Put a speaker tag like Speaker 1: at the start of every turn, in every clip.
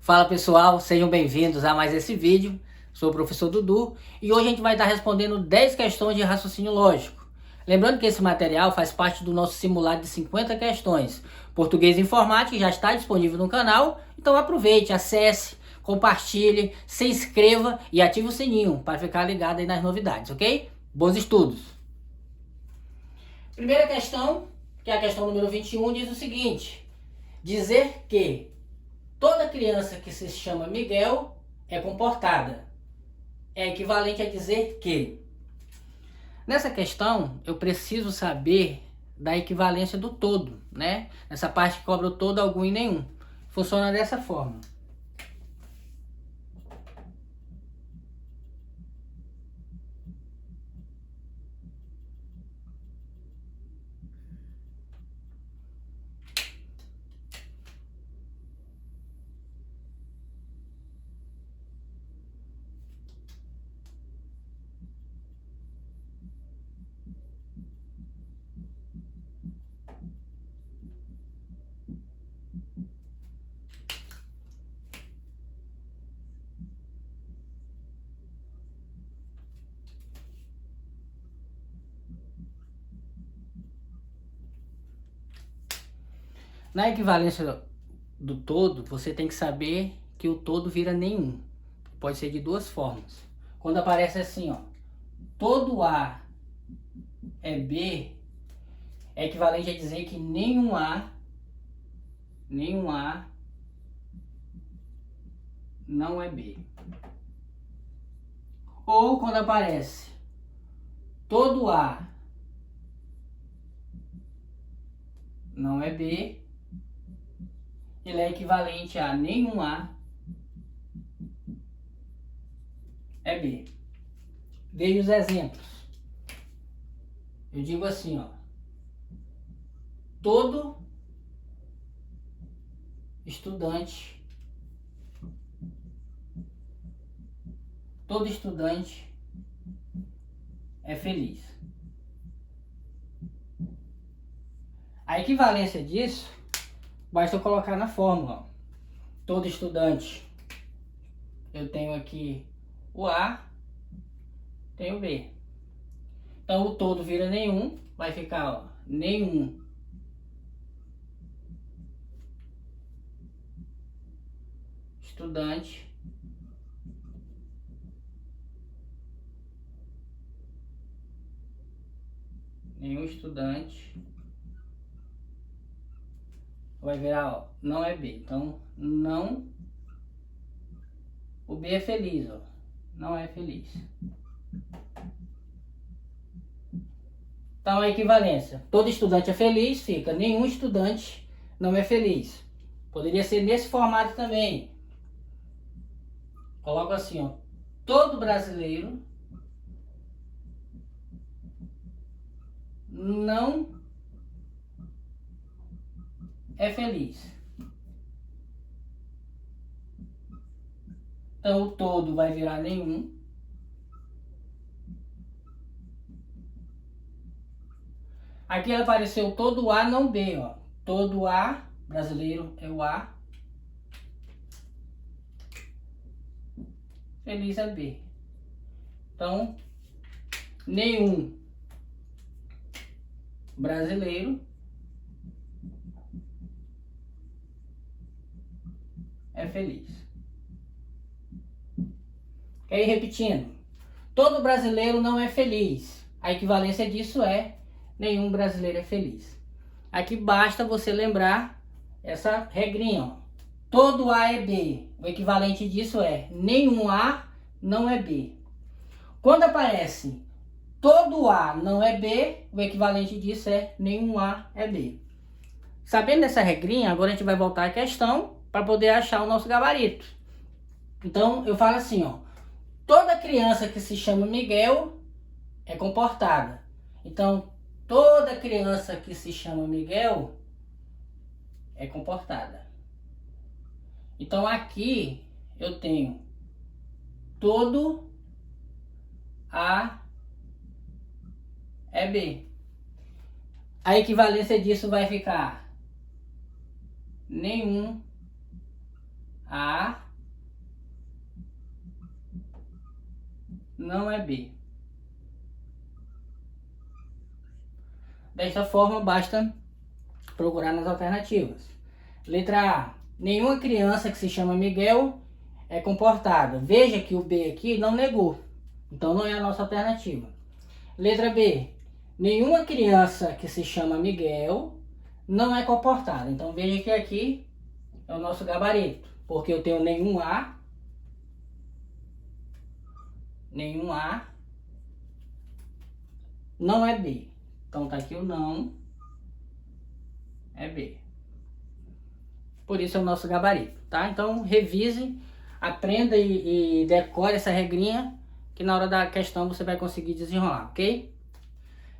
Speaker 1: Fala pessoal, sejam bem-vindos a mais esse vídeo. Sou o professor Dudu e hoje a gente vai estar respondendo 10 questões de raciocínio lógico. Lembrando que esse material faz parte do nosso simulado de 50 questões. Português e Informática já está disponível no canal, então aproveite, acesse, compartilhe, se inscreva e ative o sininho para ficar ligado aí nas novidades, ok? Bons estudos! Primeira questão, que é a questão número 21, diz o seguinte: dizer que toda criança que se chama Miguel é comportada é equivalente a dizer que. Nessa questão, eu preciso saber da equivalência do todo, né? Nessa parte que cobra o todo, algum e nenhum. Funciona dessa forma. Na equivalência do todo, você tem que saber que o todo vira nenhum. Pode ser de duas formas. Quando aparece assim, ó, todo A é B, é equivalente a dizer que nenhum A não é B. Ou quando aparece todo A não é B, ele é equivalente a nenhum A é B. Veja os exemplos. Eu digo assim, ó, todo estudante é feliz. A equivalência disso, basta eu colocar na fórmula, ó. Todo estudante, eu tenho aqui o A, tenho o B. Então o todo vira nenhum, vai ficar, ó, nenhum estudante vai virar, ó, não é B. Então não, o B é feliz, ó, não é feliz. Então a equivalência, todo estudante é feliz, fica nenhum estudante não é feliz. Poderia ser nesse formato também. Coloco assim, ó, todo brasileiro não é feliz. Então o todo vai virar nenhum. Aqui apareceu todo A não B, ó. Todo A, brasileiro é o A. Feliz é B. Então, nenhum brasileiro é feliz. E aí, repetindo. Todo brasileiro não é feliz. A equivalência disso é nenhum brasileiro é feliz. Aqui basta você lembrar essa regrinha, ó. Todo A é B. O equivalente disso é nenhum A não é B. Quando aparece todo A não é B, o equivalente disso é nenhum A é B. Sabendo dessa regrinha, agora a gente vai voltar à questão para poder achar o nosso gabarito. Então eu falo assim, ó, toda criança que se chama Miguel é comportada. Então toda criança que se chama Miguel é comportada. Então aqui eu tenho todo A é B. A equivalência disso vai ficar nenhum A não é B. Desta forma, basta procurar nas alternativas. Letra A. Nenhuma criança que se chama Miguel é comportada. Veja que o B aqui não negou. Então não é a nossa alternativa. Letra B. Nenhuma criança que se chama Miguel não é comportada. Então veja que aqui é o nosso gabarito. Porque eu tenho nenhum A não é B. Então tá aqui o não é B. Por isso é o nosso gabarito, tá? Então revise, aprenda e decore essa regrinha que na hora da questão você vai conseguir desenrolar, ok?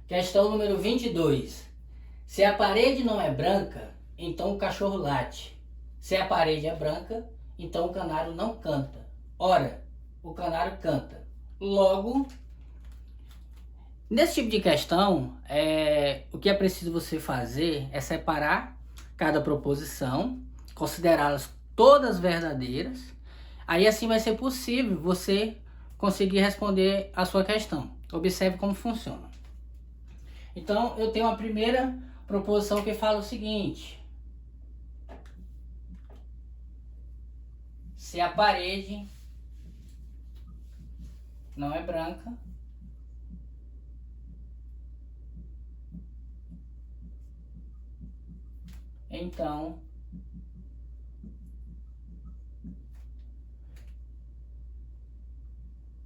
Speaker 1: Questão número 22. Se a parede não é branca, então o cachorro late. Se a parede é branca, então o canário não canta. Ora, o canário canta. Logo, nesse tipo de questão, o que é preciso você fazer é separar cada proposição, considerá-las todas verdadeiras. Aí assim vai ser possível você conseguir responder a sua questão. Observe como funciona. Então, eu tenho a primeira proposição que fala o seguinte: se a parede não é branca, então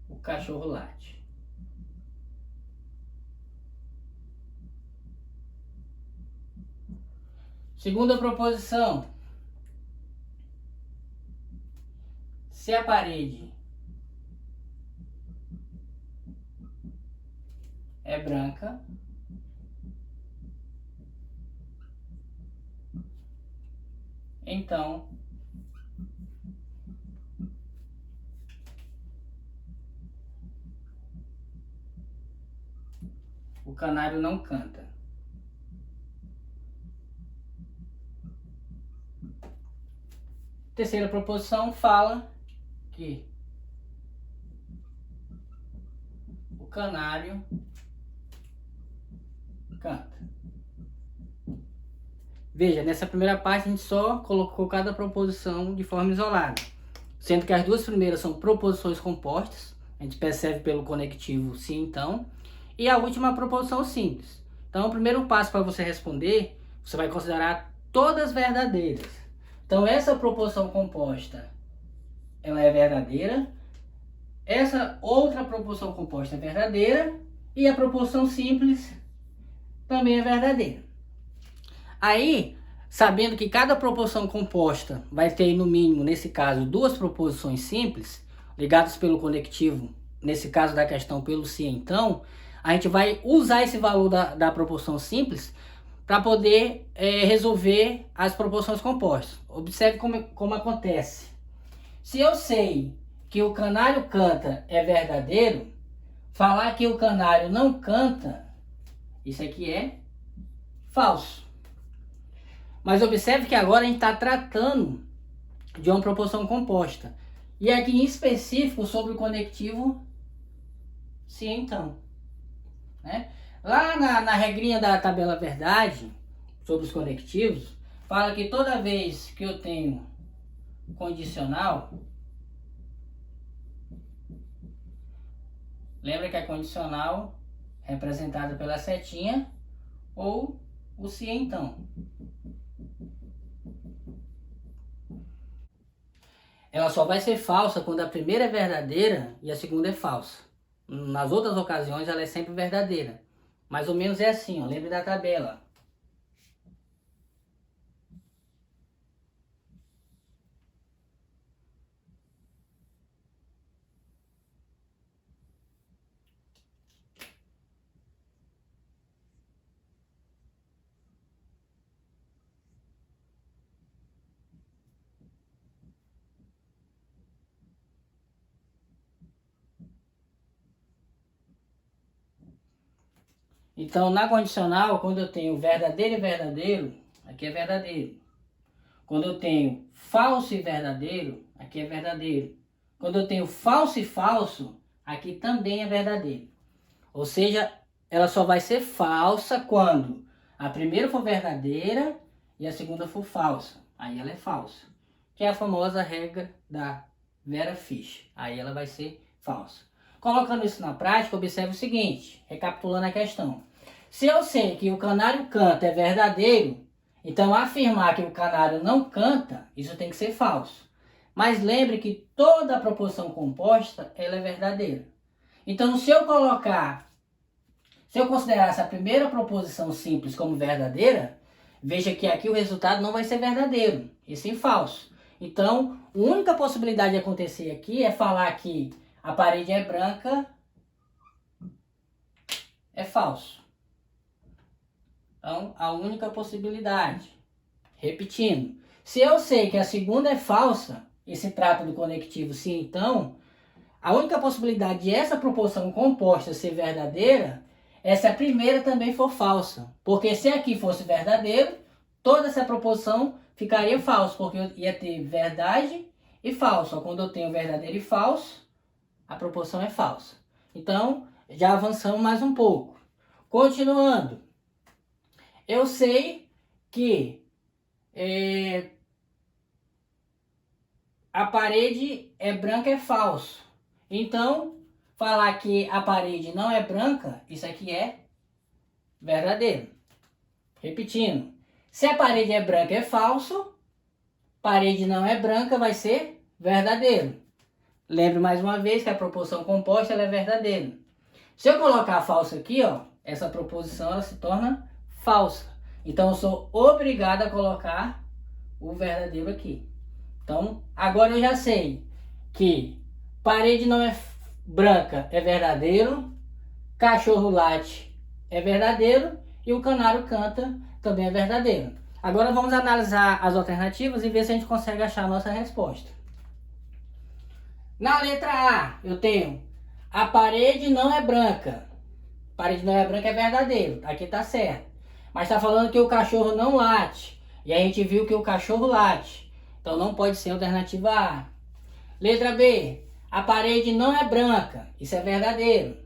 Speaker 1: o cachorro late. Segunda proposição: se a parede é branca, então o canário não canta. Terceira proposição fala que o canário canta. Veja, nessa primeira parte a gente só colocou cada proposição de forma isolada, sendo que as duas primeiras são proposições compostas, a gente percebe pelo conectivo sim, então, e a última proposição simples. Então, o primeiro passo para você responder, você vai considerar todas verdadeiras. Então, essa proposição composta, ela é verdadeira, essa outra proposição composta é verdadeira, e a proposição simples também é verdadeira. Aí, sabendo que cada proposição composta vai ter, no mínimo, nesse caso, duas proposições simples, ligadas pelo conectivo, nesse caso da questão pelo se então, a gente vai usar esse valor da proposição simples para poder resolver as proposições compostas. Observe como acontece. Se eu sei que o canário canta é verdadeiro, falar que o canário não canta, isso aqui é falso. Mas observe que agora a gente está tratando de uma proposição composta. E aqui em específico sobre o conectivo se então. Né? Lá na regrinha da tabela verdade, sobre os conectivos, fala que toda vez que eu tenho condicional, lembra que a condicional é representada pela setinha ou o se então. Ela só vai ser falsa quando a primeira é verdadeira e a segunda é falsa. Nas outras ocasiões ela é sempre verdadeira. Mais ou menos é assim, ó. Lembre da tabela. Então, na condicional, quando eu tenho verdadeiro e verdadeiro, aqui é verdadeiro. Quando eu tenho falso e verdadeiro, aqui é verdadeiro. Quando eu tenho falso e falso, aqui também é verdadeiro. Ou seja, ela só vai ser falsa quando a primeira for verdadeira e a segunda for falsa. Aí ela é falsa. Que é a famosa regra da Vera Fischer. Aí ela vai ser falsa. Colocando isso na prática, observe o seguinte, recapitulando a questão. Se eu sei que o canário canta é verdadeiro, então afirmar que o canário não canta, isso tem que ser falso. Mas lembre que toda a proposição composta, ela é verdadeira. Então, se eu considerar essa primeira proposição simples como verdadeira, veja que aqui o resultado não vai ser verdadeiro, e sim falso. Então, a única possibilidade de acontecer aqui é falar que a parede é branca, é falso. Então, a única possibilidade. Repetindo, se eu sei que a segunda é falsa, e se trata do conectivo sim, então, a única possibilidade de essa proposição composta ser verdadeira é se a primeira também for falsa. Porque se aqui fosse verdadeiro, toda essa proposição ficaria falsa, porque eu ia ter verdade e falso. Quando eu tenho verdadeiro e falso, a proposição é falsa. Então, já avançamos mais um pouco. Continuando. Eu sei que a parede é branca é falso. Então, falar que a parede não é branca, isso aqui é verdadeiro. Repetindo. Se a parede é branca é falso, parede não é branca vai ser verdadeiro. Lembre mais uma vez que a proposição composta ela é verdadeira. Se eu colocar falso aqui, ó, essa proposição ela se torna falsa. Então eu sou obrigado a colocar o verdadeiro aqui. Então agora eu já sei que parede não é branca é verdadeiro, cachorro late é verdadeiro e o canário canta também é verdadeiro. Agora vamos analisar as alternativas e ver se a gente consegue achar a nossa resposta. Na letra A, eu tenho a parede não é branca. Parede não é branca é verdadeiro. Aqui tá certo. Mas está falando que o cachorro não late. E a gente viu que o cachorro late. Então não pode ser a alternativa A. Letra B. A parede não é branca. Isso é verdadeiro.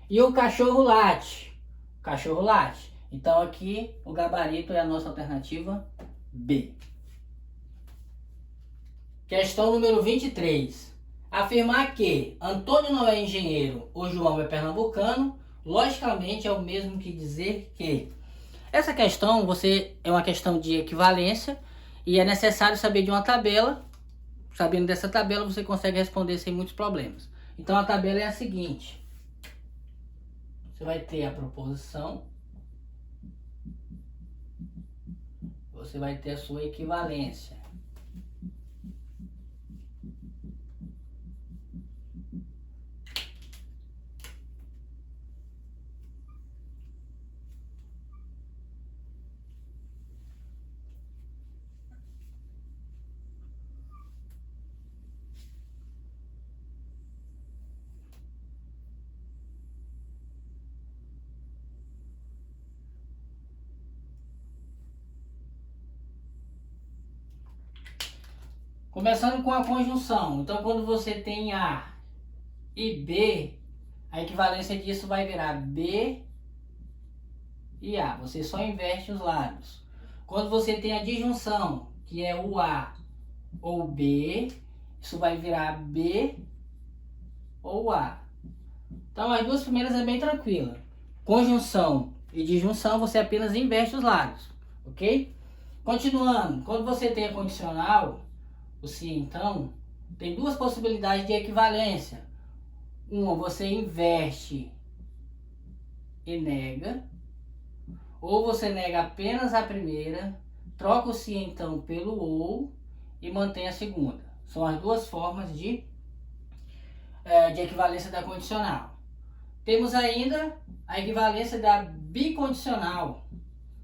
Speaker 1: E o cachorro late. O cachorro late. Então aqui o gabarito é a nossa alternativa B. Questão número 23. Afirmar que Antônio não é engenheiro ou João é pernambucano, logicamente é o mesmo que dizer que. Essa questão é uma questão de equivalência e é necessário saber de uma tabela. Sabendo dessa tabela você consegue responder sem muitos problemas. Então a tabela é a seguinte. Você vai ter a proposição. Você vai ter a sua equivalência. Começando com a conjunção. Então, quando você tem A e B, a equivalência disso vai virar B e A. Você só inverte os lados. Quando você tem a disjunção, que é o A ou B, isso vai virar B ou A. Então, as duas primeiras é bem tranquila. Conjunção e disjunção, você apenas inverte os lados, ok? Continuando, quando você tem a condicional, o se então, tem duas possibilidades de equivalência. Uma, você inverte e nega. Ou você nega apenas a primeira, troca o se então pelo ou e mantém a segunda. São as duas formas de equivalência da condicional. Temos ainda a equivalência da bicondicional.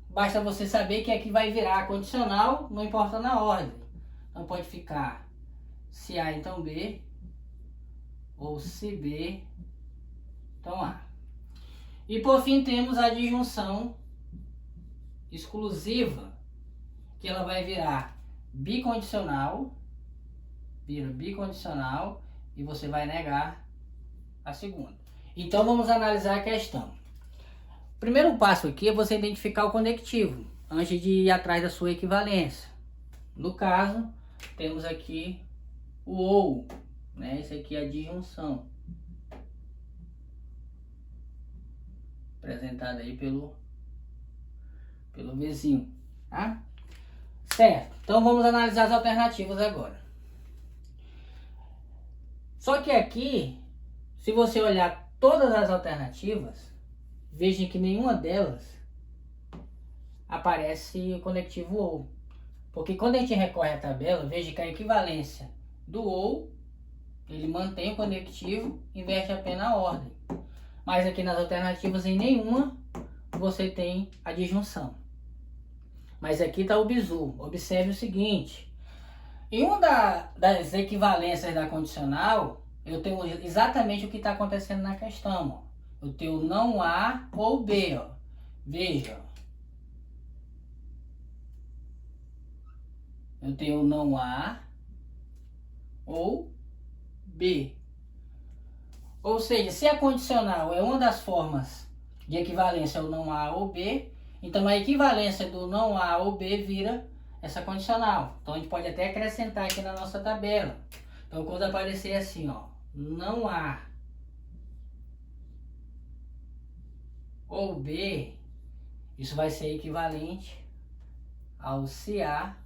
Speaker 1: Basta você saber que aqui vai virar a condicional, não importa na ordem. Então pode ficar se A, então B, ou se B, então A. E por fim temos a disjunção exclusiva, que ela vai virar bicondicional, vira bicondicional e você vai negar a segunda. Então vamos analisar a questão. O primeiro passo aqui é você identificar o conectivo antes de ir atrás da sua equivalência. No caso, temos aqui o ou, né? Esse aqui é a disjunção, apresentada aí pelo vizinho, tá? Certo, então vamos analisar as alternativas agora. Só que aqui, se você olhar todas as alternativas, veja que nenhuma delas aparece o conectivo ou. Porque quando a gente recorre à tabela, veja que a equivalência do ou, ele mantém o conectivo, inverte apenas a ordem. Mas aqui nas alternativas, em nenhuma, você tem a disjunção. Mas aqui está o bizu. Observe o seguinte. Em uma das equivalências da condicional, eu tenho exatamente o que está acontecendo na questão. Ó. Eu tenho não A ou B. Ó. Veja. Eu tenho não A ou B. Ou seja, se a condicional é uma das formas de equivalência ao não A ou B, então a equivalência do não A ou B vira essa condicional. Então a gente pode até acrescentar aqui na nossa tabela. Então quando aparecer assim, ó, não A ou B, isso vai ser equivalente ao se A,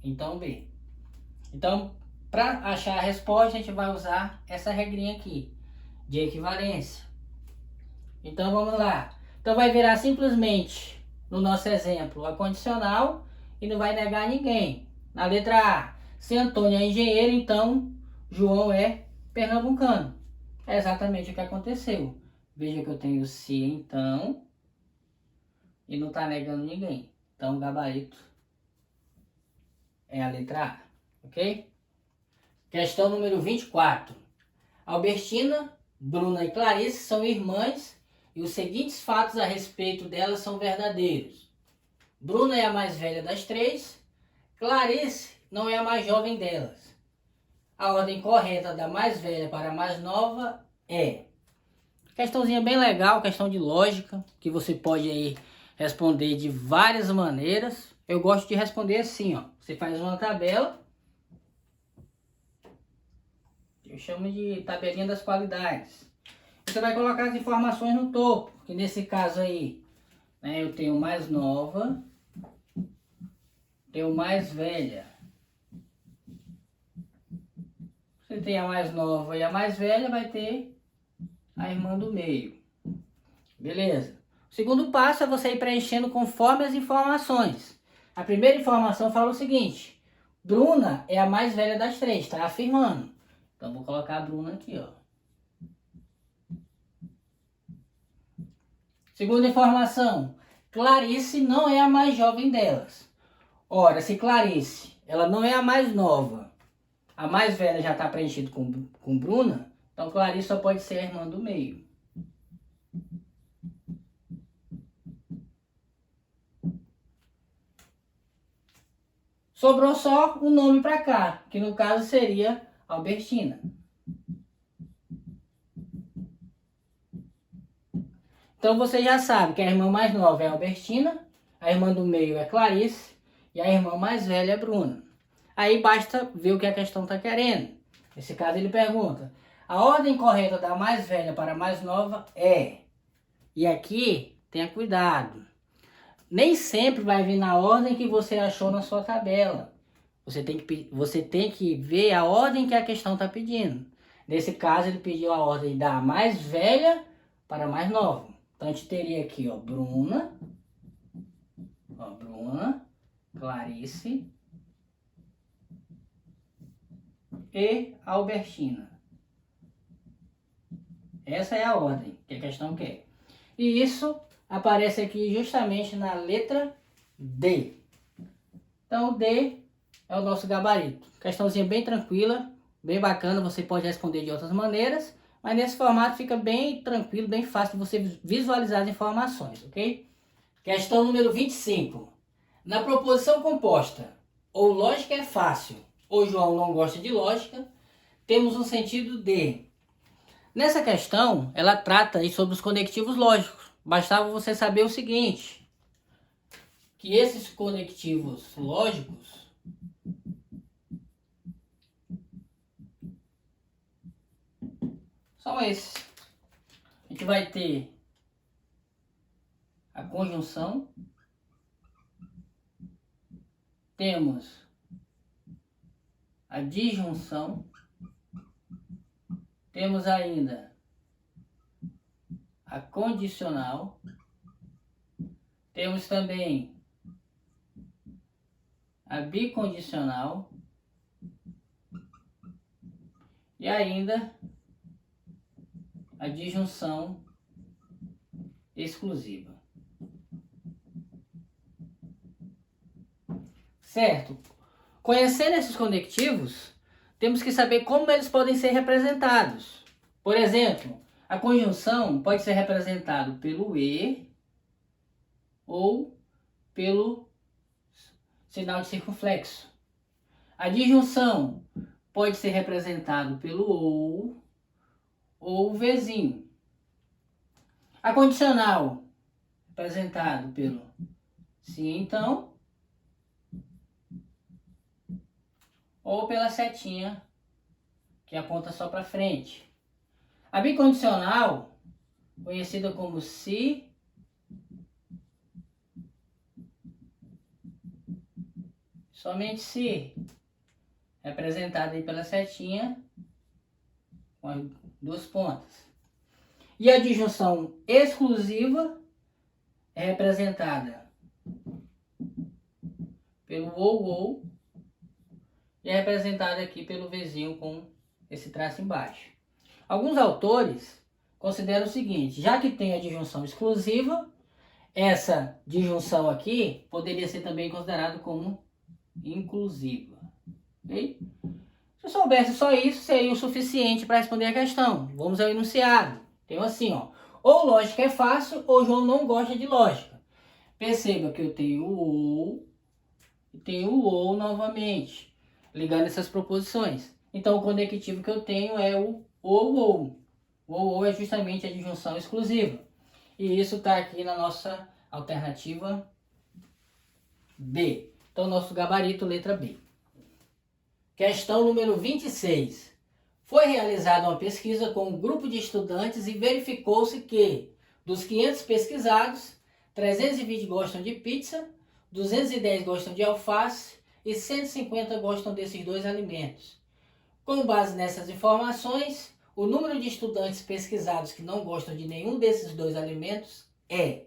Speaker 1: então B. Então, para achar a resposta, a gente vai usar essa regrinha aqui, de equivalência. Então, vamos lá. Então, vai virar simplesmente, no nosso exemplo, a condicional e não vai negar ninguém. Na letra A, se Antônio é engenheiro, então João é pernambucano. É exatamente o que aconteceu. Veja que eu tenho se, então, e não está negando ninguém. Então, o gabarito é a letra A, ok? Questão número 24. Albertina, Bruna e Clarice são irmãs e os seguintes fatos a respeito delas são verdadeiros. Bruna é a mais velha das três, Clarice não é a mais jovem delas. A ordem correta da mais velha para a mais nova é... Questãozinha bem legal, questão de lógica, que você pode aí responder de várias maneiras. Eu gosto de responder assim, ó. Você faz uma tabela. Eu chamo de tabelinha das qualidades. Você vai colocar as informações no topo. Que nesse caso aí, né, eu tenho mais nova, tenho mais velha. Você tem a mais nova e a mais velha, vai ter a irmã do meio. Beleza? O segundo passo é você ir preenchendo conforme as informações. A primeira informação fala o seguinte: Bruna é a mais velha das três, está afirmando. Então vou colocar a Bruna aqui, ó. Segunda informação: Clarice não é a mais jovem delas. Ora, se Clarice, ela não é a mais nova, a mais velha já está preenchida com Bruna, então Clarice só pode ser a irmã do meio. Sobrou só o nome para cá, que no caso seria Albertina. Então você já sabe que a irmã mais nova é Albertina, a irmã do meio é Clarice e a irmã mais velha é Bruna. Aí basta ver o que a questão está querendo. Nesse caso ele pergunta: a ordem correta da mais velha para a mais nova é... E aqui, tenha cuidado. Nem sempre vai vir na ordem que você achou na sua tabela. Você tem que ver a ordem que a questão está pedindo. Nesse caso, ele pediu a ordem da mais velha para a mais nova. Então, a gente teria aqui, ó, Bruna, Clarice e Albertina. Essa é a ordem que a questão quer. E isso aparece aqui justamente na letra D. Então, o D é o nosso gabarito. Questãozinha bem tranquila, bem bacana, você pode responder de outras maneiras, mas nesse formato fica bem tranquilo, bem fácil de você visualizar as informações, ok? Questão número 25. Na proposição composta, ou lógica é fácil, ou João não gosta de lógica, temos um sentido de. Nessa questão, ela trata aí sobre os conectivos lógicos. Bastava você saber o seguinte, que esses conectivos lógicos são esses. A gente vai ter a conjunção, temos a disjunção, temos ainda a condicional, temos também a bicondicional e ainda a disjunção exclusiva. Certo? Conhecendo esses conectivos, temos que saber como eles podem ser representados. Por exemplo, a conjunção pode ser representado pelo E ou pelo sinal de circunflexo. A disjunção pode ser representado pelo ou Vzinho. A condicional, representado pelo sim, então, ou pela setinha, que aponta só para frente. A bicondicional, conhecida como se, somente se, representada aí pela setinha, com as duas pontas. E a disjunção exclusiva é representada pelo ou e é representada aqui pelo Vzinho com esse traço embaixo. Alguns autores consideram o seguinte, já que tem a disjunção exclusiva, essa disjunção aqui poderia ser também considerada como inclusiva. Okay? Se eu soubesse só isso, seria o suficiente para responder a questão. Vamos ao enunciado. Tem assim, ó. Ou lógica é fácil, ou João não gosta de lógica. Perceba que eu tenho o ou e tenho o ou novamente, ligando essas proposições. Então o conectivo que eu tenho é o ou. O ou é justamente a disjunção exclusiva. E isso está aqui na nossa alternativa B. Então nosso gabarito, letra B. Questão número 26. Foi realizada uma pesquisa com um grupo de estudantes e verificou-se que, dos 500 pesquisados, 320 gostam de pizza, 210 gostam de alface e 150 gostam desses dois alimentos. Com base nessas informações, o número de estudantes pesquisados que não gostam de nenhum desses dois alimentos é...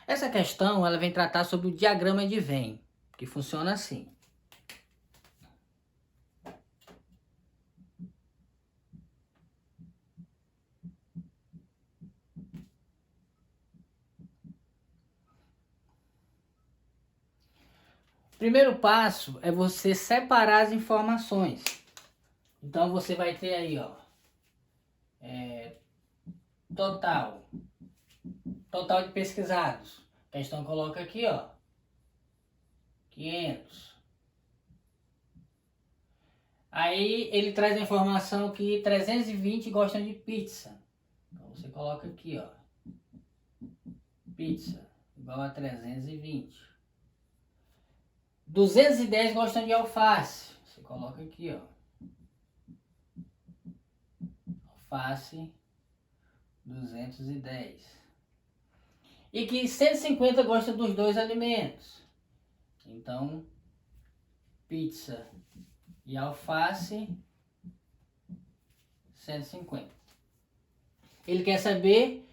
Speaker 1: Essa questão ela vem tratar sobre o diagrama de Venn, que funciona assim. Primeiro passo é você separar as informações. Então você vai ter aí, ó, total de pesquisados. A questão coloca aqui, ó, 500. Aí ele traz a informação que 320 gostam de pizza. Então você coloca aqui, ó, pizza igual a 320. 210 gostam de alface. Você coloca aqui, ó. Alface 210. E que 150 gostam dos dois alimentos. Então, pizza e alface 150. Ele quer saber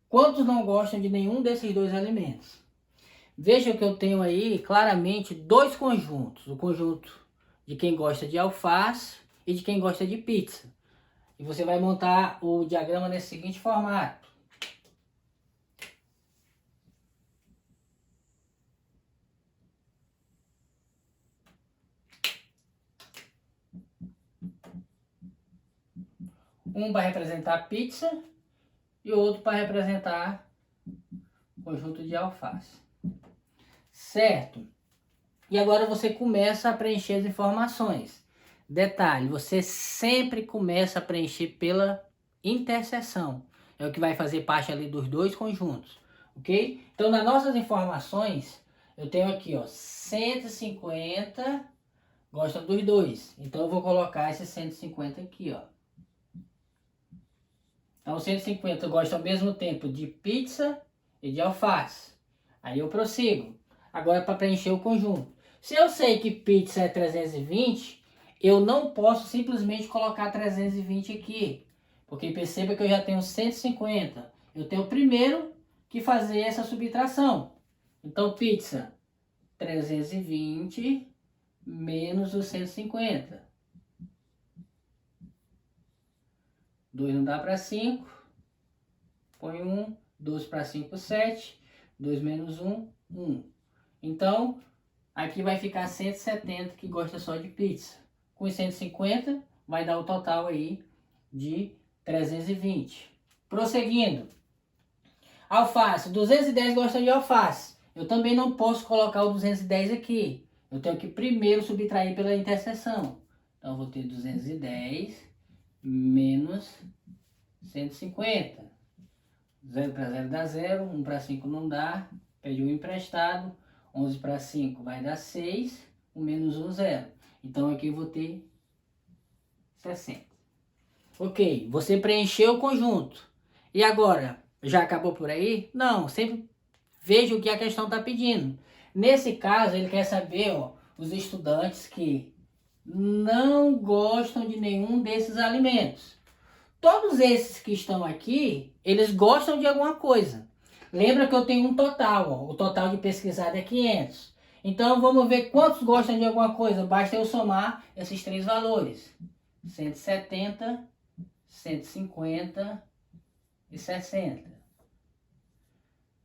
Speaker 1: quantos não gostam de nenhum desses dois alimentos. Veja que eu tenho aí claramente dois conjuntos. O conjunto de quem gosta de alface e de quem gosta de pizza. E você vai montar o diagrama nesse seguinte formato. Um para representar pizza e o outro para representar o conjunto de alface. certo? E agora você começa a preencher as informações. Detalhe, você sempre começa a preencher pela interseção. É o que vai fazer parte ali dos dois conjuntos, ok? Então, nas nossas informações, eu tenho aqui, ó, 150 gostam dos dois. Então, eu vou colocar esse 150 aqui, ó. Então, 150 gosta ao mesmo tempo de pizza e de alface. Aí eu prossigo. Agora, para preencher o conjunto. Se eu sei que pizza é 320, eu não posso simplesmente colocar 320 aqui. Porque perceba que eu já tenho 150. Eu tenho primeiro que fazer essa subtração. Então, pizza 320 menos os 150. 2 não dá para 5. Põe 1. 2 para 5, 7. 2 menos 1, 1. Então, aqui vai ficar 170 que gosta só de pizza. Com os 150 vai dar o total aí de 320. Prosseguindo. Alface. 210 gostam de alface. Eu também não posso colocar o 210 aqui. Eu tenho que primeiro subtrair pela interseção. Então, eu vou ter 210 menos 150. 0 para 0 dá 0. 1 para 5 não dá. Pede um emprestado. 11 para 5 vai dar 6. 1 menos 1, 0. Então, aqui eu vou ter 60. Ok, você preencheu o conjunto. E agora, já acabou por aí? Não, sempre veja o que a questão está pedindo. Nesse caso, ele quer saber, ó, os estudantes que não gostam de nenhum desses alimentos. Todos esses que estão aqui, eles gostam de alguma coisa. Lembra que eu tenho um total, ó, o total de pesquisado é 500. Então, vamos ver quantos gostam de alguma coisa. Basta eu somar esses três valores. 170, 150 e 60.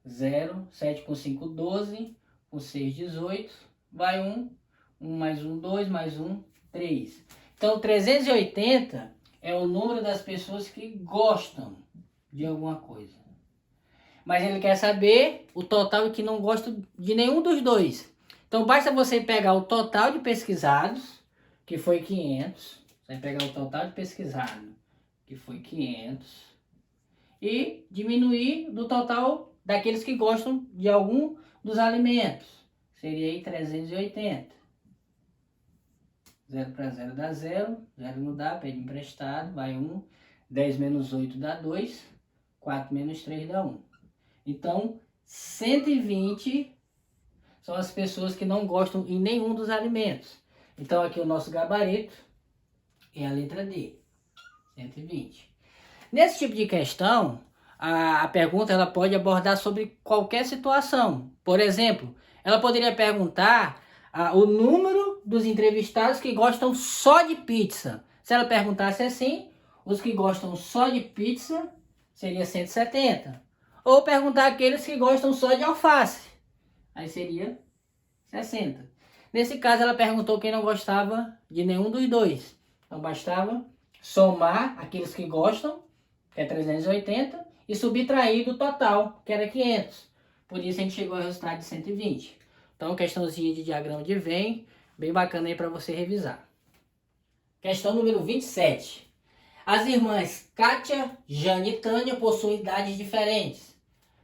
Speaker 1: 0, 7 com 5, 12, com 6, 18, vai 1, 1 mais 1, 2, mais 1, 3. Então, 380 é o número das pessoas que gostam de alguma coisa. Mas ele quer saber o total que não gosta de nenhum dos dois. Então, basta você pegar o total de pesquisados, que foi 500. Você vai pegar o total de pesquisado, que foi 500. E diminuir do total daqueles que gostam de algum dos alimentos. Seria aí 380. 0 para 0 dá 0. 0 não dá, pede emprestado, vai 1. 10 menos 8 dá 2. 4 menos 3 dá 1. Então, 120 são as pessoas que não gostam em nenhum dos alimentos. Então, aqui o nosso gabarito é a letra D. 120. Nesse tipo de questão, a pergunta ela pode abordar sobre qualquer situação. Por exemplo, ela poderia perguntar o número dos entrevistados que gostam só de pizza. Se ela perguntasse assim, os que gostam só de pizza seria 170. Ou perguntar aqueles que gostam só de alface. Aí seria 60. Nesse caso, ela perguntou quem não gostava de nenhum dos dois. Então, bastava somar aqueles que gostam, que é 380, e subtrair do total, que era 500. Por isso, a gente chegou ao resultado de 120. Então, questãozinha de diagrama de Venn, bem bacana aí para você revisar. Questão número 27. As irmãs Kátia, Jane e Tânia possuem idades diferentes.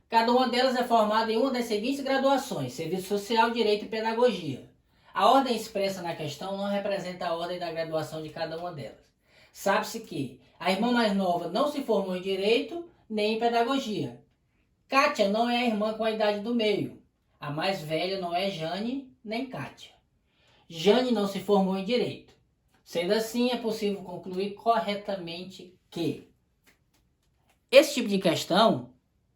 Speaker 1: Cada uma delas é formada em uma das seguintes graduações: Serviço Social, Direito e Pedagogia. A ordem expressa na questão não representa a ordem da graduação de cada uma delas. Sabe-se que a irmã mais nova não se formou em Direito nem em Pedagogia. Kátia não é a irmã com a idade do meio. A mais velha não é Jane nem Kátia. Jane não se formou em Direito. Sendo assim, é possível concluir corretamente que esse tipo de questão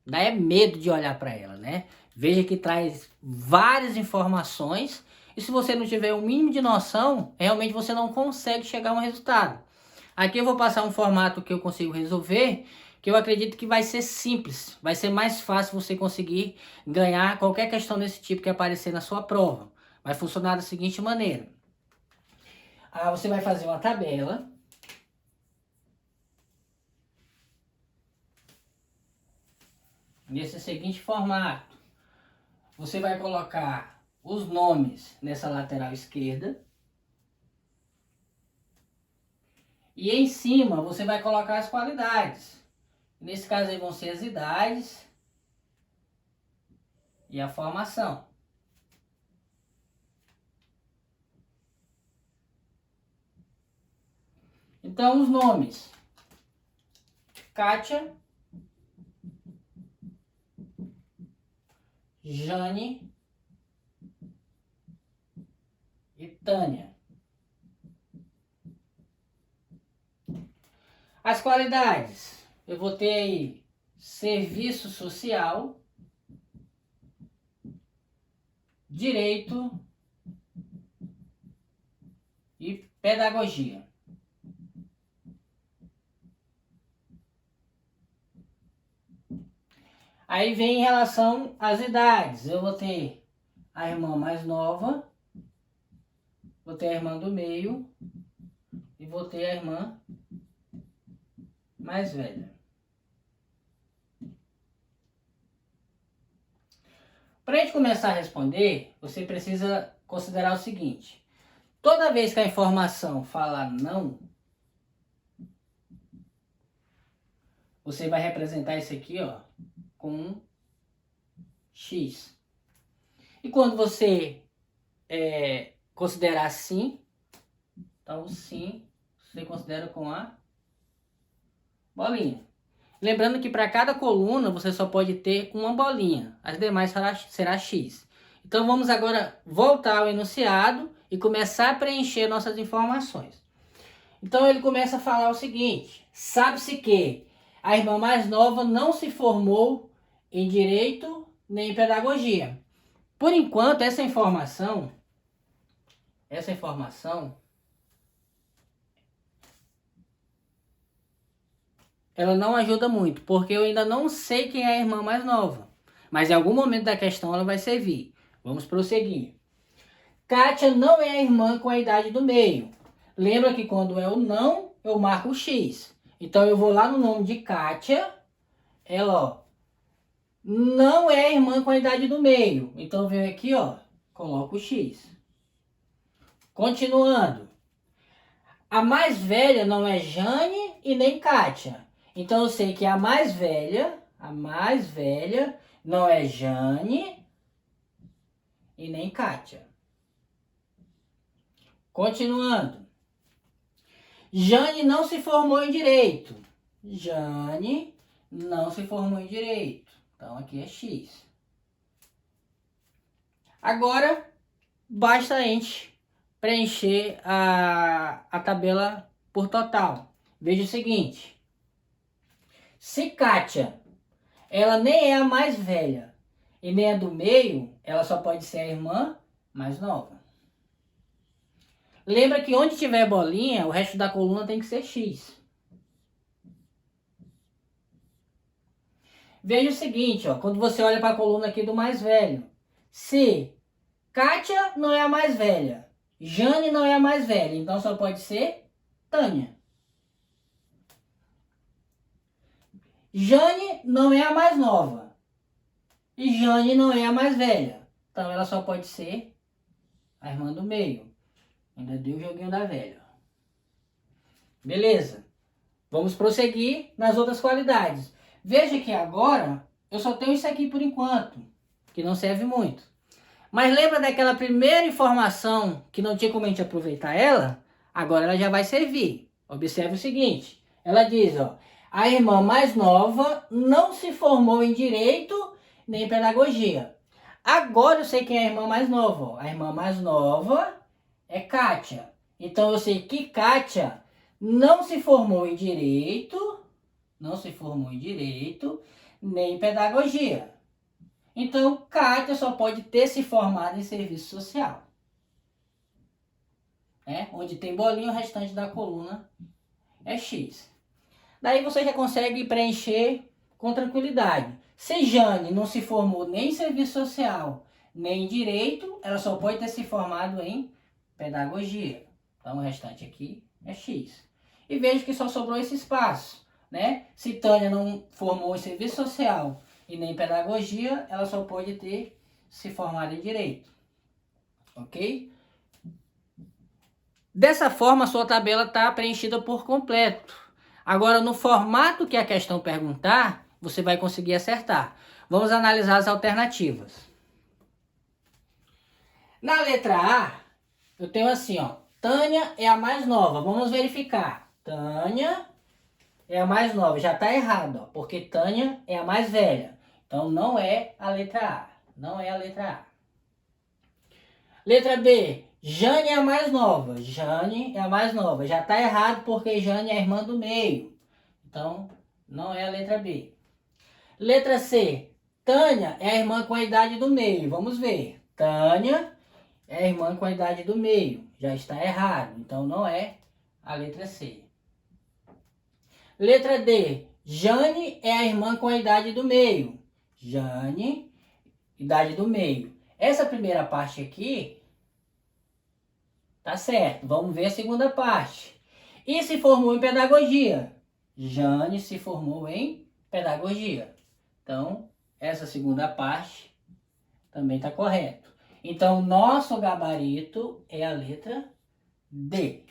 Speaker 1: dá medo de olhar para ela, né? Veja que traz várias informações e se você não tiver o mínimo de noção, realmente você não consegue chegar a um resultado. Aqui eu vou passar um formato que eu consigo resolver, que eu acredito que vai ser simples, vai ser mais fácil você conseguir ganhar qualquer questão desse tipo que aparecer na sua prova. Vai funcionar da seguinte maneira. Você vai fazer uma tabela. Nesse seguinte formato. Você vai colocar os nomes nessa lateral esquerda. E em cima você vai colocar as qualidades. Nesse caso aí vão ser as idades e a formação. Então os nomes: Kátia, Jane e Tânia. As qualidades: eu vou ter aí serviço social, direito e pedagogia. Aí vem em relação às idades. Eu vou ter a irmã mais nova, vou ter a irmã do meio e vou ter a irmã mais velha. Para a gente começar a responder, você precisa considerar o seguinte: toda vez que a informação falar não, você vai representar isso aqui, ó, com um X. E quando você considerar sim, então sim, você considera com a bolinha. Lembrando que para cada coluna você só pode ter uma bolinha, as demais será X. Então vamos agora voltar ao enunciado e começar a preencher nossas informações. Então ele começa a falar o seguinte: sabe-se que a irmã mais nova não se formou em direito nem em pedagogia. Por enquanto, essa informação ela não ajuda muito, porque eu ainda não sei quem é a irmã mais nova. Mas em algum momento da questão ela vai servir. Vamos prosseguir. Kátia não é a irmã com a idade do meio. Lembra que quando é o não, eu marco o X. Então eu vou lá no nome de Kátia, ela, ó, não é a irmã com a idade do meio. Então eu venho aqui, ó, coloco o X. Continuando. A mais velha não é Jane e nem Kátia. Então eu sei que a mais velha não é Jane e nem Kátia. Continuando. Jane não se formou em direito. Jane não se formou em direito. Então aqui é X. Agora basta a gente preencher a tabela por total. Veja o seguinte: se Kátia, ela nem é a mais velha e nem a do meio, ela só pode ser a irmã mais nova. Lembra que onde tiver bolinha, o resto da coluna tem que ser X. Veja o seguinte, ó, quando você olha para a coluna aqui do mais velho. Se Kátia não é a mais velha, Jane não é a mais velha, então só pode ser Tânia. Jane não é a mais nova e Jane não é a mais velha, então ela só pode ser a irmã do meio. Ainda deu o joguinho da velha. Beleza. Vamos prosseguir nas outras qualidades. Veja que agora eu só tenho isso aqui por enquanto, que não serve muito. Mas lembra daquela primeira informação que não tinha como a gente aproveitar ela? Agora ela já vai servir. Observe o seguinte. Ela diz, ó, a irmã mais nova não se formou em direito nem em pedagogia. Agora eu sei quem é a irmã mais nova. Ó. A irmã mais nova é Kátia. Então eu sei que Kátia não se formou em direito, nem em pedagogia. Então, Kátia só pode ter se formado em serviço social. Onde tem bolinha, o restante da coluna é X. Daí você já consegue preencher com tranquilidade. Se Jane não se formou nem em serviço social, nem em direito, ela só pode ter se formado em pedagogia. Então o restante aqui é X. E veja que só sobrou esse espaço, né? Se Tânia não formou em serviço social e nem em pedagogia, ela só pode ter se formado em direito. ok? Dessa forma, a sua tabela está preenchida por completo. Agora, no formato que a questão perguntar, você vai conseguir acertar. Vamos analisar as alternativas. Na letra A, eu tenho assim, ó, Tânia é a mais nova. Vamos verificar. Tânia é a mais nova. Já está errado, ó, porque Tânia é a mais velha. Então, não é a letra A. Não é a letra A. Letra B, Jane é a mais nova. Jane é a mais nova. Já está errado porque Jane é a irmã do meio. Então, não é a letra B. Letra C, Tânia é a irmã com a idade do meio. Vamos ver. Tânia é a irmã com a idade do meio. Já está errado. Então, não é a letra C. Letra D, Jane é a irmã com a idade do meio. Jane, idade do meio. Essa primeira parte aqui tá certo. Vamos ver a segunda parte. E se formou em pedagogia. Jane se formou em pedagogia. Então, essa segunda parte também está correto. Então, nosso gabarito é a letra D.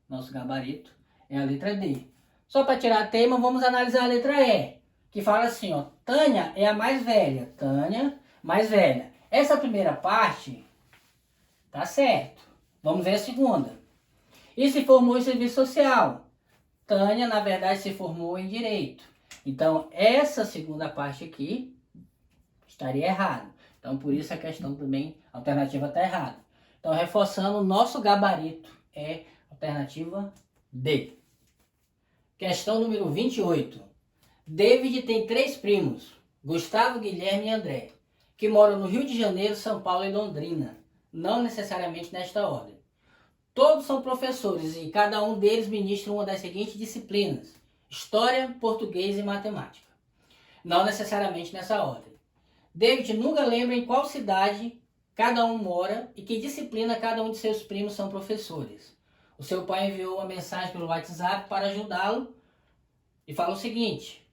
Speaker 1: Nosso gabarito é a letra D. Só para tirar a tema, vamos analisar a letra E, que fala assim, ó, Tânia é a mais velha. Tânia, mais velha. Essa primeira parte tá certo. Vamos ver a segunda. E se formou em serviço social. Tânia, na verdade, se formou em direito. Então, essa segunda parte aqui estaria errada. Então, por isso a questão também, a alternativa está errada. Então, reforçando, o nosso gabarito é alternativa D. Questão número 28. David tem 3 primos, Gustavo, Guilherme e André, que moram no Rio de Janeiro, São Paulo e Londrina. Não necessariamente nesta ordem. Todos são professores e cada um deles ministra uma das seguintes disciplinas: História, Português e Matemática. Não necessariamente nessa ordem. David nunca lembra em qual cidade cada um mora e que disciplina cada um de seus primos são professores. O seu pai enviou uma mensagem pelo WhatsApp para ajudá-lo e fala o seguinte: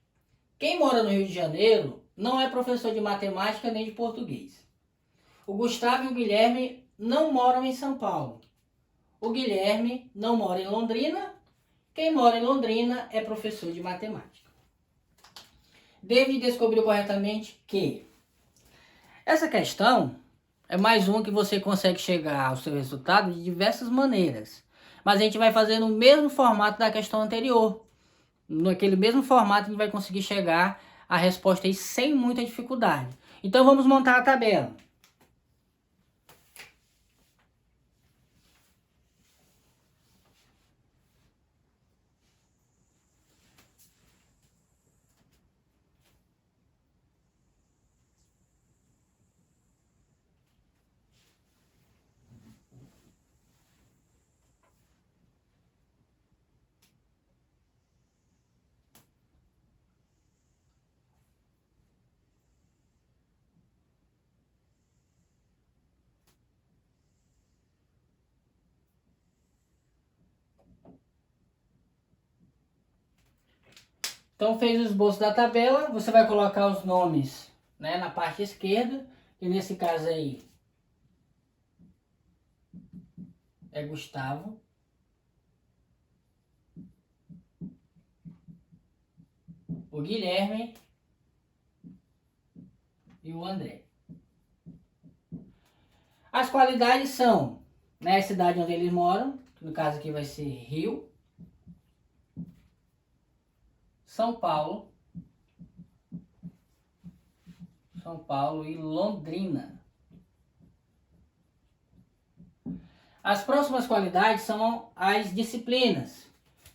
Speaker 1: quem mora no Rio de Janeiro não é professor de matemática nem de português. O Gustavo e o Guilherme não moram em São Paulo. O Guilherme não mora em Londrina. Quem mora em Londrina é professor de matemática. David descobriu corretamente que essa questão é mais uma que você consegue chegar ao seu resultado de diversas maneiras. Mas a gente vai fazer no mesmo formato da questão anterior. Naquele mesmo formato a gente vai conseguir chegar à resposta aí sem muita dificuldade. Então vamos montar a tabela. Então fez o esboço da tabela, você vai colocar os nomes, né, na parte esquerda, e nesse caso aí é Gustavo, o Guilherme e o André. As qualidades são, né, a cidade onde eles moram, que no caso aqui vai ser Rio, São Paulo e Londrina. As próximas qualidades são as disciplinas,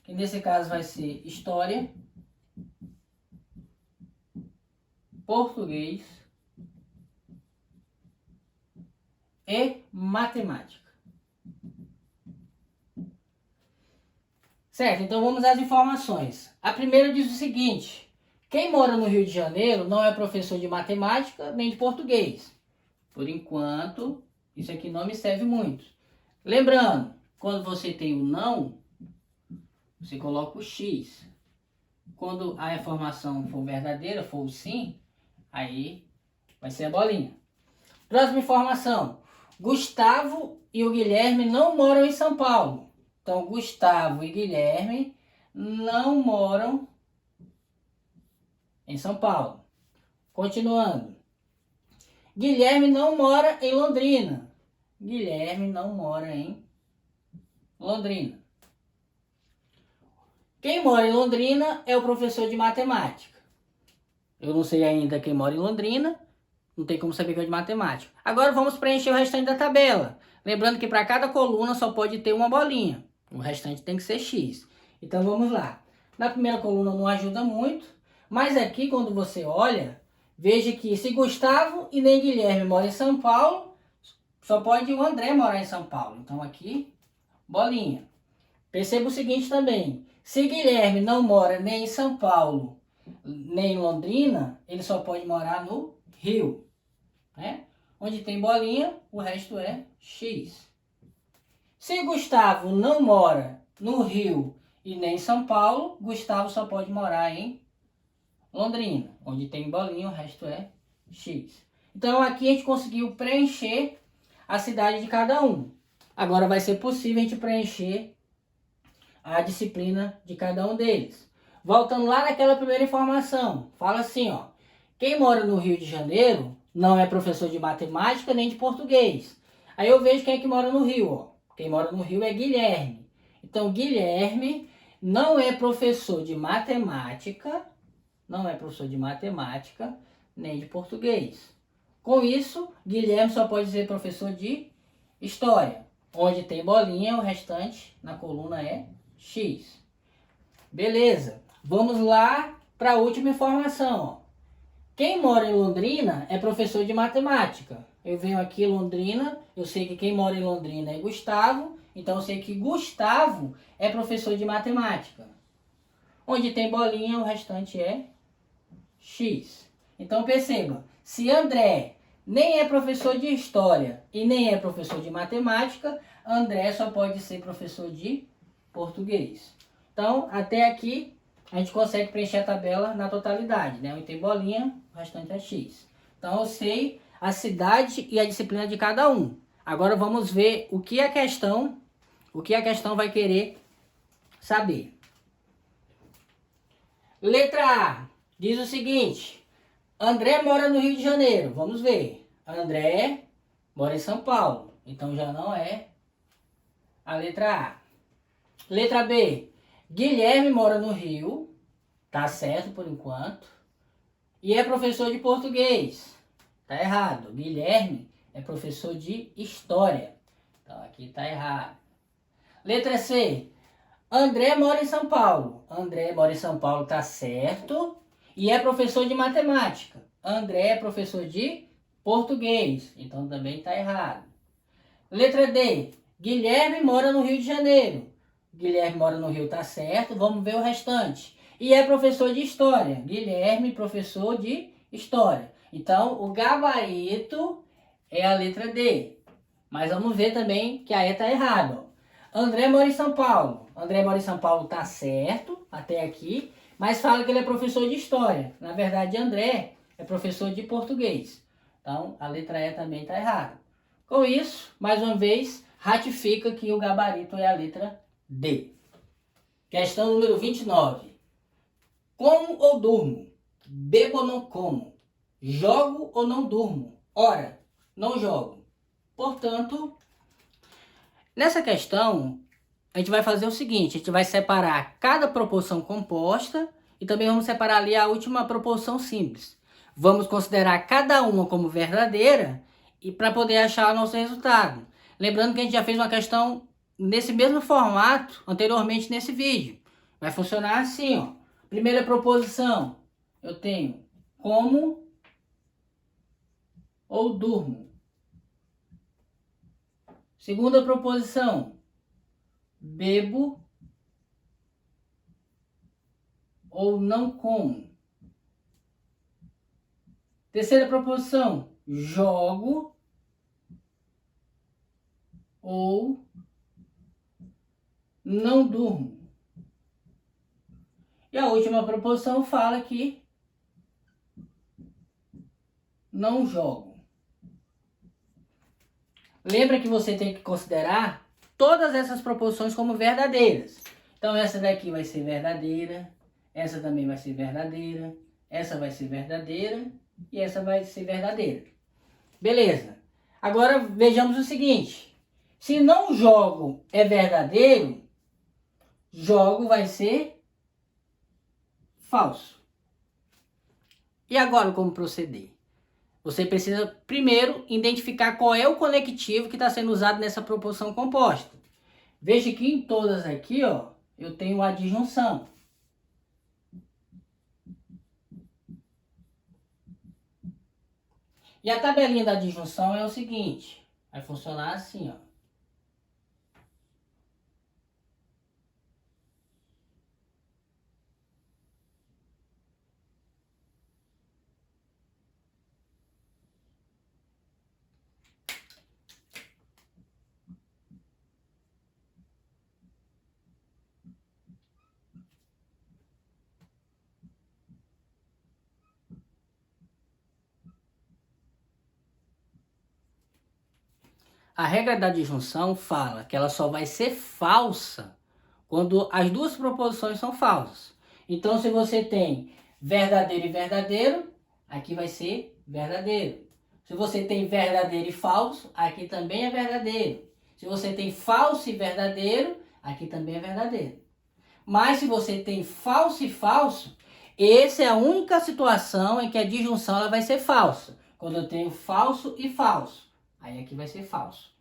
Speaker 1: que nesse caso vai ser História, Português e Matemática. Certo, então vamos às informações. A primeira diz o seguinte: quem mora no Rio de Janeiro não é professor de matemática nem de português. Por enquanto, isso aqui não me serve muito. Lembrando, quando você tem o não, você coloca o X. Quando a informação for verdadeira, for o sim, aí vai ser a bolinha. Próxima informação: Gustavo e o Guilherme não moram em São Paulo. Então, Gustavo e Guilherme não moram em São Paulo. Continuando. Guilherme não mora em Londrina. Guilherme não mora em Londrina. Quem mora em Londrina é o professor de matemática. Eu não sei ainda quem mora em Londrina, não tem como saber que é de matemática. Agora vamos preencher o restante da tabela. Lembrando que para cada coluna só pode ter uma bolinha. O restante tem que ser X. Então vamos lá. Na primeira coluna não ajuda muito, mas aqui quando você olha, veja que se Gustavo e nem Guilherme moram em São Paulo, só pode o André morar em São Paulo. Então aqui, bolinha. Perceba o seguinte também. Se Guilherme não mora nem em São Paulo, nem em Londrina, ele só pode morar no Rio. Né? Onde tem bolinha, o resto é X. Se Gustavo não mora no Rio e nem em São Paulo, Gustavo só pode morar em Londrina. Onde tem bolinha, o resto é X. Então aqui a gente conseguiu preencher a cidade de cada um. Agora vai ser possível a gente preencher a disciplina de cada um deles. Voltando lá naquela primeira informação, fala assim, ó. Quem mora no Rio de Janeiro não é professor de matemática nem de português. Aí eu vejo quem é que mora no Rio, ó. Quem mora no Rio é Guilherme. Então, Guilherme não é professor de matemática, nem de português. Com isso, Guilherme só pode ser professor de história. Onde tem bolinha, o restante na coluna é X. Beleza. Vamos lá para a última informação. Ó. Quem mora em Londrina é professor de matemática. Eu venho aqui Londrina, eu sei que quem mora em Londrina é Gustavo, então eu sei que Gustavo é professor de matemática. Onde tem bolinha, o restante é X. Então perceba, se André nem é professor de história e nem é professor de matemática, André só pode ser professor de português. Então, até aqui, a gente consegue preencher a tabela na totalidade, né? Onde tem bolinha, o restante é X. Então, eu sei a cidade e a disciplina de cada um. Agora, vamos ver o que a questão vai querer saber. Letra A diz o seguinte: André mora no Rio de Janeiro. Vamos ver. André mora em São Paulo. Então, já não é a letra A. Letra B. Guilherme mora no Rio, tá certo por enquanto, e é professor de português. Tá errado. Guilherme é professor de história. Então aqui tá errado. Letra C. André mora em São Paulo. André mora em São Paulo, tá certo, e é professor de matemática. André é professor de português. Então também tá errado. Letra D. Guilherme mora no Rio de Janeiro. Guilherme mora no Rio, tá certo. Vamos ver o restante. E é professor de história. Guilherme, professor de história. Então, o gabarito é a letra D. Mas vamos ver também que a E tá errada. André mora em São Paulo. André mora em São Paulo, tá certo, até aqui. Mas fala que ele é professor de história. Na verdade, André é professor de português. Então, a letra E também tá errada. Com isso, mais uma vez, ratifica que o gabarito é a letra D. Questão número 29. Como ou durmo? Bebo ou não como? Jogo ou não durmo? Ora, não jogo. Portanto, nessa questão, a gente vai fazer o seguinte: a gente vai separar cada proporção composta e também vamos separar ali a última proporção simples. Vamos considerar cada uma como verdadeira e para poder achar o nosso resultado. Lembrando que a gente já fez uma questão nesse mesmo formato anteriormente nesse vídeo. Vai funcionar assim, ó. Primeira proposição, eu tenho como ou durmo. Segunda proposição, bebo ou não como. Terceira proposição, jogo ou não durmo. E a última proposição fala que não jogo. Lembra que você tem que considerar todas essas proporções como verdadeiras. Então essa daqui vai ser verdadeira, essa também vai ser verdadeira, essa vai ser verdadeira e essa vai ser verdadeira. Beleza. Agora vejamos o seguinte. Se não jogo é verdadeiro, jogo vai ser falso. E agora como proceder? Você precisa primeiro identificar qual é o conectivo que está sendo usado nessa proporção composta. Veja que em todas aqui, ó, eu tenho a disjunção. E a tabelinha da disjunção é o seguinte, vai funcionar assim, ó. A regra da disjunção fala que ela só vai ser falsa quando as duas proposições são falsas. Então, se você tem verdadeiro e verdadeiro, aqui vai ser verdadeiro. Se você tem verdadeiro e falso, aqui também é verdadeiro. Se você tem falso e verdadeiro, aqui também é verdadeiro. Mas se você tem falso e falso, essa é a única situação em que a disjunção ela vai ser falsa. Quando eu tenho falso e falso. Aí aqui vai ser falso.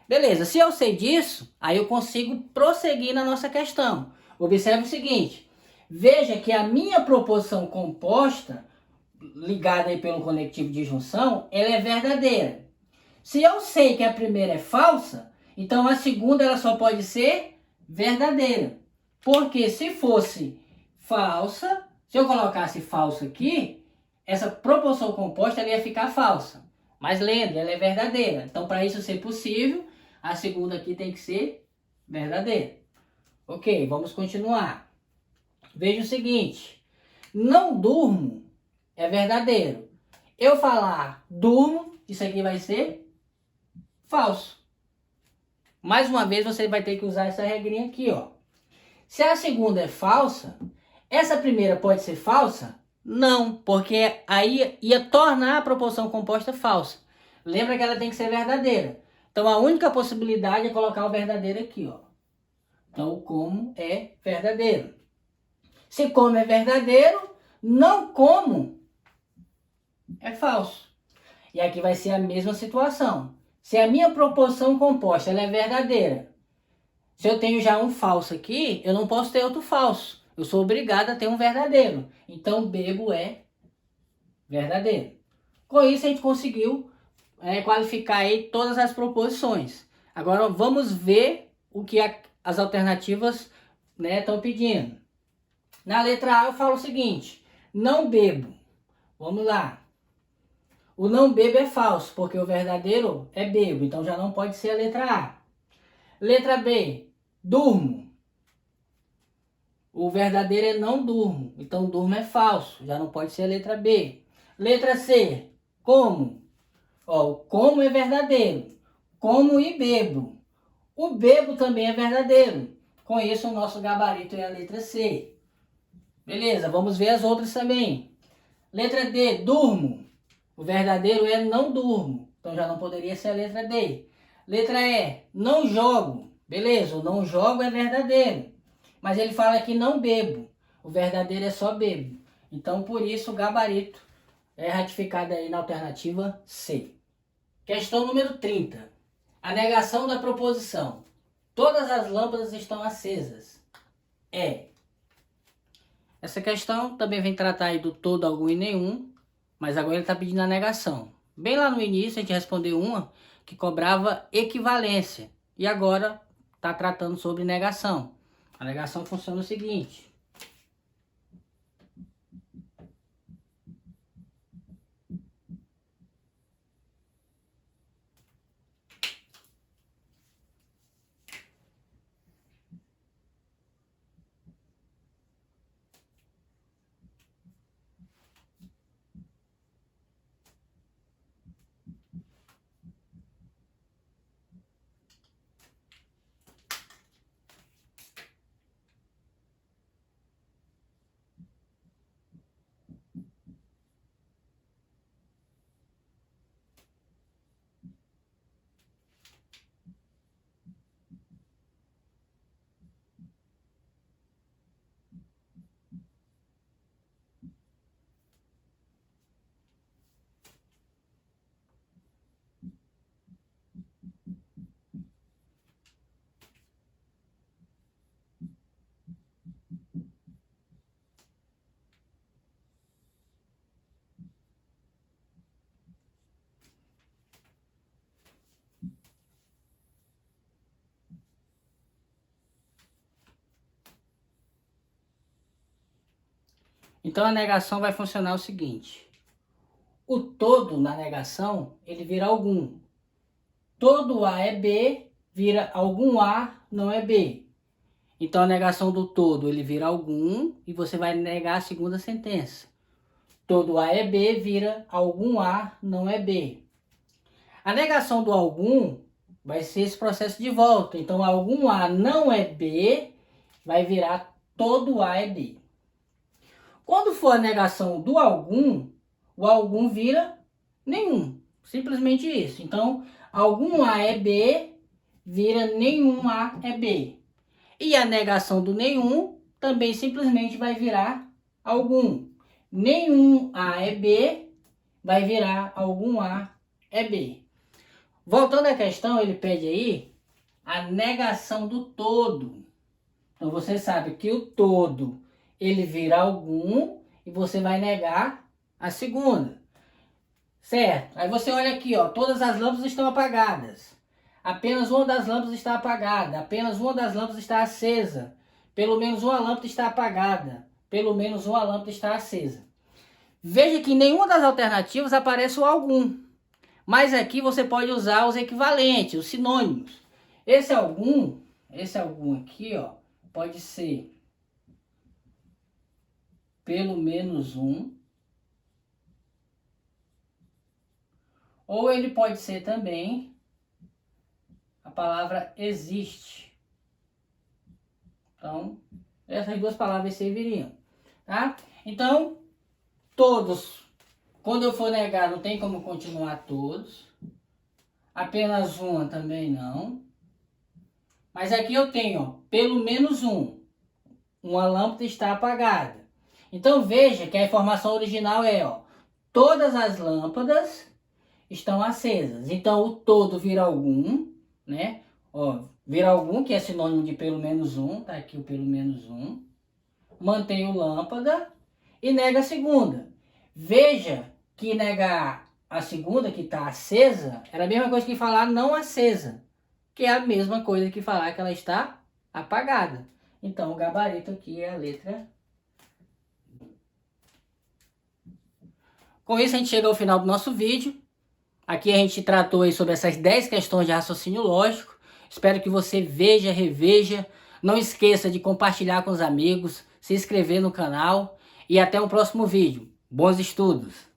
Speaker 1: Beleza, se eu sei disso, aí eu consigo prosseguir na nossa questão. Observe o seguinte, veja que a minha proposição composta, ligada aí pelo conectivo de junção, ela é verdadeira. Se eu sei que a primeira é falsa, então a segunda ela só pode ser verdadeira. Porque se fosse falsa, se eu colocasse falso aqui, essa proporção composta ela ia ficar falsa. Mas lembre, ela é verdadeira. Então, para isso ser possível, a segunda aqui tem que ser verdadeira. Ok, vamos continuar. Veja o seguinte. Não durmo é verdadeiro. Eu falar durmo, isso aqui vai ser falso. Mais uma vez, você vai ter que usar essa regrinha aqui, ó. Se a segunda é falsa, essa primeira pode ser falsa? Não, porque aí ia tornar a proporção composta falsa. Lembra que ela tem que ser verdadeira. Então a única possibilidade é colocar o verdadeiro aqui, ó. Então o como é verdadeiro. Se como é verdadeiro, não como é falso. E aqui vai ser a mesma situação. Se a minha proporção composta ela é verdadeira, se eu tenho já um falso aqui, eu não posso ter outro falso. Eu sou obrigado a ter um verdadeiro. Então, bebo é verdadeiro. Com isso, a gente conseguiu qualificar aí todas as proposições. Agora, vamos ver o que as alternativas estão pedindo. Na letra A, eu falo o seguinte. Não bebo. Vamos lá. O não bebo é falso, porque o verdadeiro é bebo. Então, já não pode ser a letra A. Letra B. Durmo. O verdadeiro é não durmo. Então, durmo é falso. Já não pode ser a letra B. Letra C. Como. Ó, o como é verdadeiro. Como e bebo. O bebo também é verdadeiro. Com isso, o nosso gabarito é a letra C. Beleza, vamos ver as outras também. Letra D. Durmo. O verdadeiro é não durmo. Então, já não poderia ser a letra D. Letra E. Não jogo. Beleza, o não jogo é verdadeiro. Mas ele fala que não bebo. O verdadeiro é só bebo. Então, por isso, o gabarito é ratificado aí na alternativa C. Questão número 30. A negação da proposição. Todas as lâmpadas estão acesas. Essa questão também vem tratar aí do todo, algum e nenhum. Mas agora ele está pedindo a negação. Bem lá no início a gente respondeu uma que cobrava equivalência. E agora está tratando sobre negação. A negação funciona o seguinte. Então a negação vai funcionar o seguinte. O todo na negação, ele vira algum. Todo A é B, vira algum A, não é B. Então a negação do todo, ele vira algum e você vai negar a segunda sentença. Todo A é B, vira algum A, não é B. A negação do algum vai ser esse processo de volta. Então algum A não é B, vai virar todo A é B. Quando for a negação do algum, o algum vira nenhum. Simplesmente isso. Então, algum A é B, vira nenhum A é B. E a negação do nenhum também simplesmente vai virar algum. Nenhum A é B, vai virar algum A é B. Voltando à questão, ele pede aí a negação do todo. Então, você sabe que o todo, ele vira algum e você vai negar a segunda. Certo? Aí você olha aqui, ó, todas as lâmpadas estão apagadas. Apenas uma das lâmpadas está apagada. Apenas uma das lâmpadas está acesa. Pelo menos uma lâmpada está apagada. Pelo menos uma lâmpada está acesa. Veja que em nenhuma das alternativas aparece o algum. Mas aqui você pode usar os equivalentes, os sinônimos. Esse algum aqui, ó, pode ser pelo menos um. Ou ele pode ser também a palavra existe. Então, essas duas palavras serviriam, tá? Então, todos, quando eu for negar, não tem como continuar todos. Apenas uma também não. Mas aqui eu tenho, ó, pelo menos um. Uma lâmpada está apagada. Então, veja que a informação original é, ó, todas as lâmpadas estão acesas. Então, o todo vira algum, né? Ó, vira algum, que é sinônimo de pelo menos um. Tá aqui o pelo menos um. Mantém o lâmpada e nega a segunda. Veja que negar a segunda, que está acesa, era a mesma coisa que falar não acesa. Que é a mesma coisa que falar que ela está apagada. Então, o gabarito aqui é a letra. Com isso, a gente chega ao final do nosso vídeo. Aqui a gente tratou aí sobre essas 10 questões de raciocínio lógico. Espero que você veja, reveja. Não esqueça de compartilhar com os amigos, se inscrever no canal. E até o próximo vídeo. Bons estudos!